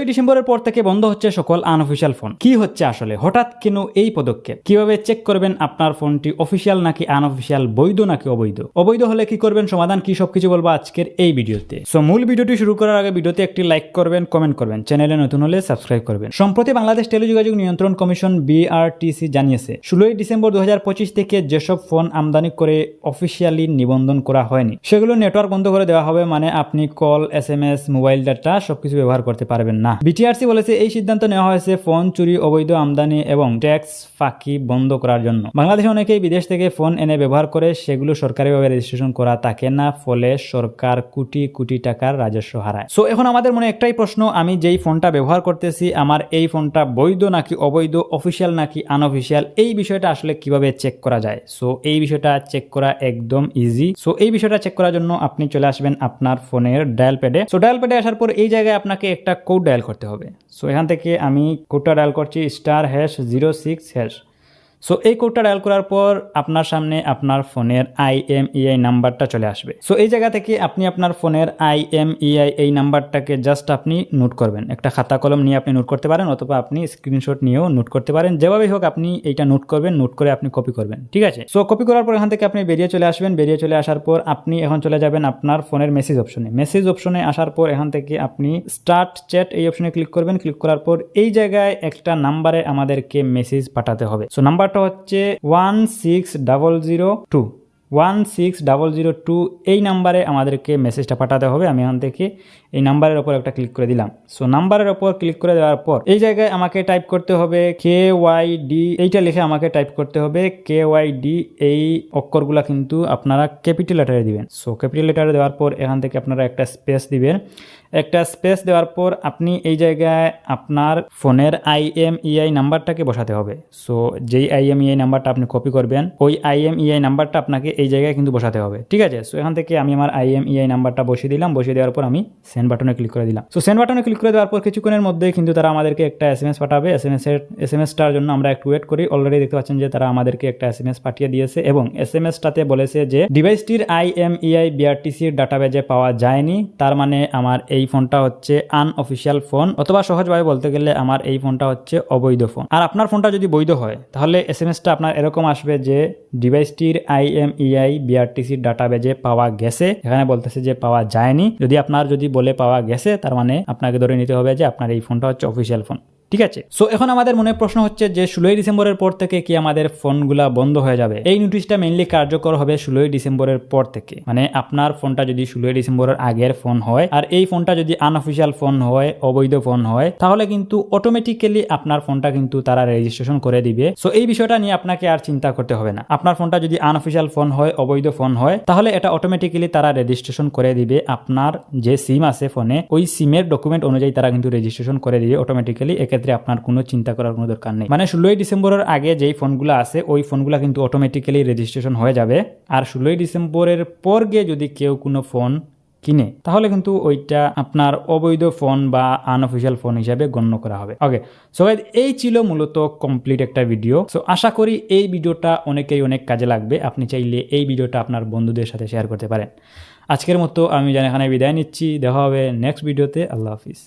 ডিসেম্বরের পর থেকে বন্ধ হচ্ছে সকল আনঅফিসিয়াল ফোন। কি হচ্ছে আসলে, হঠাৎ কেন এই পদক্ষেপ? কিভাবে চেক করবেন আপনার ফোনটি অফিসিয়াল নাকি আনঅফিসিয়াল, বৈধ নাকি অবৈধ? অবৈধ হলে কি করবেন, সমাধান কি, সবকিছু বলবো আজকের এই ভিডিওতে। সো মূল ভিডিওটি শুরু করার আগে ভিডিওতে একটি লাইক করবেন, কমেন্ট করবেন, চ্যানেলে নতুন হলে সাবস্ক্রাইব করবেন। সম্প্রতি বাংলাদেশ টেলিযোগাযোগ নিয়ন্ত্রণ কমিশন BRTC জানিয়েছে 16 ডিসেম্বর 2025 থেকে যেসব ফোন আমদানি করে অফিসিয়ালি নিবন্ধন করা হয়নি সেগুলো নেটওয়ার্ক বন্ধ করে দেওয়া হবে। মানে আপনি কল, SMS, মোবাইল ডাটা সবকিছু ব্যবহার করতে পারবেন না। BTRC বলেছে এই সিদ্ধান্ত নেওয়া হয়েছে ফোন চুরি, অবৈধ আমদানি এবং ট্যাক্স ফাঁকি বন্ধ করার জন্য। বাংলাদেশে অনেকেই বিদেশ থেকে ফোন এনে ব্যবহার করে, সেগুলো সরকারিভাবে রেজিস্ট্রেশন করা থাকে না, ফলে সরকার কোটি কোটি টাকার রাজস্ব হারায়। সো এখন আমাদের মনে একটাই প্রশ্ন, আমি যেই ফোনটা ব্যবহার করতেছি আমার এই ফোনটা বৈধ নাকি অবৈধ, অফিসিয়াল নাকি আনঅফিসিয়াল, এই বিষয়টা আসলে কিভাবে চেক করা যায়? সো এই বিষয়টা চেক করা একদম ইজি। সো এই বিষয়টা চেক করার জন্য আপনি চলে আসবেন আপনার ফোনের ডায়াল প্যাডে। সো ডায়াল প্যাডে আসার পর এই জায়গায় আপনাকে একটা কোড ডায়াল করতে হবে। সো এখান থেকে আমি কোডটা ডায়াল করছি *#06#। সো এই কোডটা ডায়াল করার পর আপনার সামনে আপনার ফোনের IMEI নাম্বারটা চলে আসবে। সো এই জায়গা থেকে আপনি আপনার ফোনের IMEI এই নাম্বারটাকে জাস্ট আপনি নোট করবেন। একটা খাতা কলম নিয়ে আপনি নোট করতে পারেন, অথবা আপনি স্ক্রিনশট নিয়েও নোট করতে পারেন। যেভাবেই হোক আপনি এইটা নোট করবেন, নোট করে আপনি কপি করবেন, ঠিক আছে? সো কপি করার পর এখান থেকে আপনি বেরিয়ে চলে আসবেন। বেরিয়ে চলে আসার পর আপনি এখন চলে যাবেন আপনার ফোনের মেসেজ অপশনে। মেসেজ অপশনে আসার পর এখান থেকে আপনি স্টার্ট চ্যাট এই অপশনে ক্লিক করবেন। ক্লিক করার পর এই জায়গায় একটা নাম্বারে আমাদেরকে মেসেজ পাঠাতে হবে। সো নাম্বারটা হচ্ছে 16002। 16002 এই নাম্বারে আমাদেরকে মেসেজটা পাঠাতে হবে। আমি এখান থেকে এই নাম্বারের ওপর একটা ক্লিক করে দিলাম। সো নাম্বারের ওপর ক্লিক করে দেওয়ার পর এই জায়গায় আমাকে টাইপ করতে হবে KYD, এইটা লিখে আমাকে টাইপ করতে হবে KYD। এই অক্ষরগুলা কিন্তু আপনারা ক্যাপিটাল লেটারে দিবেন। সো ক্যাপিটাল লেটারে দেওয়ার পর এখান থেকে আপনারা একটা স্পেস দিবেন। একটা স্পেস দেওয়ার পর আপনি এই জায়গায় আপনার ফোনের IMEI নাম্বারটাকে বসাতে হবে। সো যেই IMEI নাম্বারটা আপনি কপি করবেন ওই IMEI নাম্বারটা আপনাকে এই জায়গায় কিন্তু বসাতে হবে, ঠিক আছে? সো এখান থেকে আমি আমার IMEI নাম্বারটা বসিয়ে দিলাম। বসিয়ে দেওয়ার পর আমি সেন্ড বাটনে ক্লিক করে দিলাম। সো সেন্ড বাটনে ক্লিক করে দেওয়ার পর কিছুক্ষণের মধ্যেই কিন্তু তারা আমাদেরকে একটা SMS পাঠাবে। SMS-টার জন্য আমরা একটু ওয়েট করি। অলরেডি দেখতে পাচ্ছেন যে তারা আমাদেরকে একটা SMS পাঠিয়ে দিয়েছে এবং SMS-টাতে বলেছে যে ডিভাইসটির IMEI BRTC-র ডাটাবেজে পাওয়া যায়নি। তার মানে আমার এই ফোনটা হচ্ছে আনঅফিসিয়াল ফোন, অথবা সহজভাবে বলতে গেলে আমার এই ফোনটা হচ্ছে অবৈধ ফোন। আর আপনার ফোনটা যদি বৈধ হয় তাহলে SMS-টা আপনার এরকম আসবে যে ডিভাইসটির IMEI BRTC-র ডাটাবেজে পাওয়া গেছে। এখানে বলতেছে যে পাওয়া যায়নি। যদি বলে পাওয়া গেছে তার মানে আপনাকে ধরে নিতে হবে যে আপনার এই ফোনটা হচ্ছে অফিসিয়াল ফোন, ঠিক আছে? সো এখন আমাদের মনে প্রশ্ন হচ্ছে যে 16 ডিসেম্বরের পর থেকে কি আমাদের ফোনগুলা বন্ধ হয়ে যাবে? এই নোটিশটা মেইনলি কার্যকর হবে 16 ডিসেম্বরের পর থেকে। মানে আপনার ফোনটা যদি 16 ডিসেম্বরের আগের ফোন হয় আর এই ফোনটা যদি আনঅফিসিয়াল ফোন হয়, অবৈধ ফোন হয়, তাহলে কিন্তু অটোমেটিক্যালি আপনার ফোনটা কিন্তু তারা রেজিস্ট্রেশন করে দিবে। সো এই বিষয়টা নিয়ে আপনাকে আর চিন্তা করতে হবে না। আপনার ফোনটা যদি আনঅফিসিয়াল ফোন হয়, অবৈধ ফোন হয়, তাহলে এটা অটোমেটিক্যালি তারা রেজিস্ট্রেশন করে দিবে। আপনার যে সিম আছে ফোনে, ওই সিমের ডকুমেন্ট অনুযায়ী তারা কিন্তু রেজিস্ট্রেশন করে দিবে অটোমেটিক্যালি। এক্ষেত্রে আপনার কোনো চিন্তা করার কোনো দরকার নেই। মানে 16 ডিসেম্বরের আগে যেই ফোনগুলো আছে ওই ফোনগুলো কিন্তু অটোমেটিক্যালি রেজিস্ট্রেশন হয়ে যাবে। আর 16 ডিসেম্বরের পর গিয়ে যদি কেউ কোনো ফোন কিনে তাহলে কিন্তু ওইটা আপনার অবৈধ ফোন বা আনঅফিসিয়াল ফোন হিসাবে গণ্য করা হবে। ওকে, সো এই ছিল মূলত কমপ্লিট একটা ভিডিও। সো আশা করি এই ভিডিওটা অনেকেই অনেক কাজে লাগবে। আপনি চাইলে এই ভিডিওটা আপনার বন্ধুদের সাথে শেয়ার করতে পারেন। আজকের মতো আমি এখানে বিদায় নিচ্ছি। দেখা হবে নেক্সট ভিডিওতে। আল্লাহ হাফিজ।